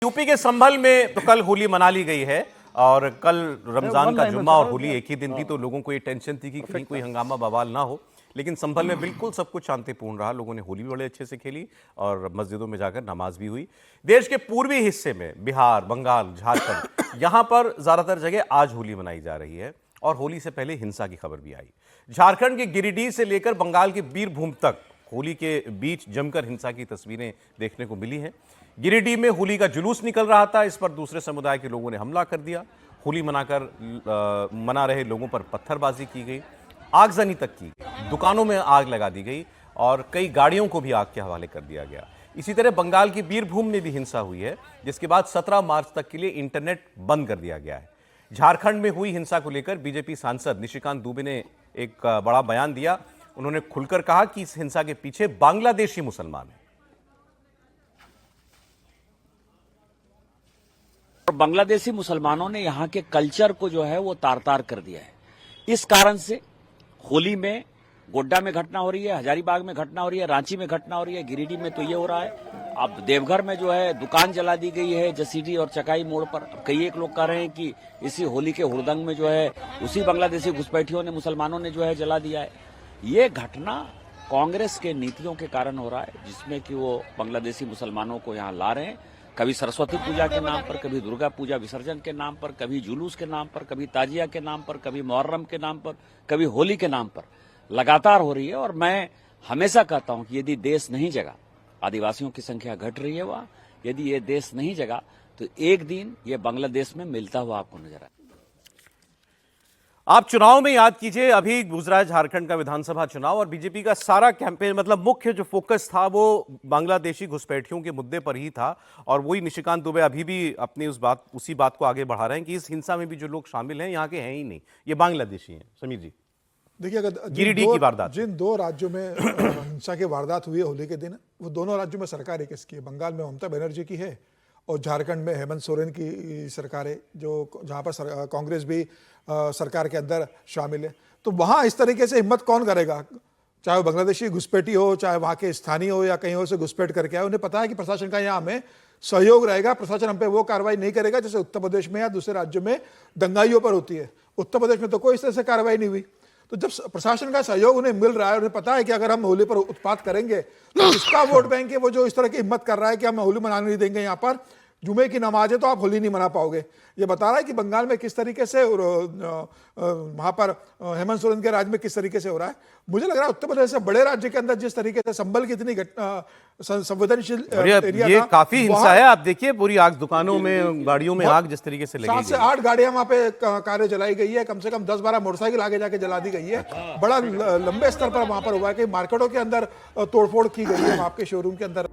UP के संभल में तो कल होली मना ली गई है और कल रमजान का जुम्मा और होली एक ही दिन थी, तो लोगों को ये टेंशन थी कि कहीं कोई हंगामा बवाल ना हो। लेकिन संभल में बिल्कुल सब कुछ शांतिपूर्ण रहा। लोगों ने होली भी बड़े अच्छे से खेली और मस्जिदों में जाकर नमाज भी हुई। देश के पूर्वी हिस्से में बिहार, बंगाल, झारखंड, यहां पर ज्यादातर जगह आज होली मनाई जा रही है और होली से पहले हिंसा की खबर भी आई। झारखंड के गिरिडीह से लेकर बंगाल के बीरभूम तक होली के बीच जमकर हिंसा की तस्वीरें देखने को मिली हैं। गिरिडीह में होली का जुलूस निकल रहा था, इस पर दूसरे समुदाय के लोगों ने हमला कर दिया। होली मना रहे लोगों पर पत्थरबाजी की गई, आगजनी तक की गई, दुकानों में आग लगा दी गई और कई गाड़ियों को भी आग के हवाले कर दिया गया। इसी तरह बंगाल की बीरभूम में भी हिंसा हुई है, जिसके बाद 17 मार्च तक के लिए इंटरनेट बंद कर दिया गया है। झारखंड में हुई हिंसा को लेकर बीजेपी सांसद निशिकांत दुबे ने एक बड़ा बयान दिया। उन्होंने खुलकर कहा कि इस हिंसा के पीछे बांग्लादेशी मुसलमान हैं। बांग्लादेशी मुसलमानों ने यहाँ के कल्चर को जो है वो तार तार कर दिया है। इस कारण से होली में गोड्डा में घटना हो रही है, हजारीबाग में घटना हो रही है, रांची में घटना हो रही है, गिरिडीह में तो ये हो रहा है। अब देवघर में जो है दुकान जला दी गई है जसीडीह और चकाई मोड़ पर। कई एक लोग कह रहे हैं कि इसी होली के हुड़दंग में जो है उसी बांग्लादेशी घुसपैठियों ने, मुसलमानों ने जो है जला दिया है। ये घटना कांग्रेस के नीतियों के कारण हो रहा है, जिसमें कि वो बांग्लादेशी मुसलमानों को यहाँ ला रहे हैं, कभी सरस्वती पूजा के नाम पर, कभी दुर्गा पूजा विसर्जन के नाम पर, कभी जुलूस के नाम पर, कभी ताजिया के नाम पर, कभी मुहर्रम के नाम पर, कभी होली के नाम पर लगातार हो रही है। और मैं हमेशा कहता हूं कि यदि देश नहीं जगा, आदिवासियों की संख्या घट रही है वहां, यदि ये देश नहीं जगा तो एक दिन ये बांग्लादेश में मिलता हुआ आपको नजर आए। आप चुनाव में याद कीजिए, अभी गुजरा है झारखंड का विधानसभा चुनाव और बीजेपी का सारा कैंपेन, मतलब मुख्य जो फोकस था वो बांग्लादेशी घुसपैठियों के मुद्दे पर ही था। और वही निशिकांत दुबे अभी भी अपनी उसी बात को आगे बढ़ा रहे हैं कि इस हिंसा में भी जो लोग शामिल हैं यहाँ के हैं ही नहीं, ये बांग्लादेशी हैं। समीर जी, देखिए, अगर गिरिडीह की वारदात, जिन दो राज्यों में हिंसा की वारदात हुई है होली के दिन, वो दोनों राज्यों में सरकार एक इसकी है। बंगाल में ममता बनर्जी की है और झारखंड में हेमंत सोरेन की सरकार है, जो जहाँ पर कांग्रेस भी सरकार के अंदर शामिल है। तो वहाँ इस तरीके से हिम्मत कौन करेगा, चाहे वो बांग्लादेशी घुसपैठी हो, चाहे वहाँ के स्थानीय हो या कहीं और से घुसपैठ करके आए। उन्हें पता है कि प्रशासन का यहाँ हमें सहयोग रहेगा, प्रशासन हम पे वो कार्रवाई नहीं करेगा जैसे उत्तर प्रदेश में या दूसरे राज्यों में दंगाइयों पर होती है। उत्तर प्रदेश में तो कोई इस तरह से कार्रवाई नहीं हुई। तो जब प्रशासन का सहयोग उन्हें मिल रहा है, उन्हें पता है कि अगर हम होली पर उत्पात करेंगे तो इसका वोट बैंक है वो जो इस तरह की हिम्मत कर रहा है कि हम होली मनाने नहीं देंगे, यहाँ पर जुमे की नमाज है तो आप होली नहीं मना पाओगे। ये बता रहा है कि बंगाल में किस तरीके से और वहां पर हेमंत सोरेन के राज्य में किस तरीके से हो रहा है। मुझे लग रहा है उत्तर प्रदेश से बड़े राज्य के अंदर जिस तरीके से संभल की इतनी संवेदनशील एरिया ये काफी हिंसा है। आप देखिए पूरी आग, दुकानों में, गाड़ियों में आग जिस तरीके से लगी, 7 से 8 गाड़ियां वहां पे कार्य जलाई गई है, कम से कम 10-12 मोटरसाइकिल आगे जाके जला दी गई है। बड़ा लंबे स्तर पर वहां पर हुआ है कि मार्केटों के अंदर तोड़फोड़ की गई है, आपके शोरूम के अंदर।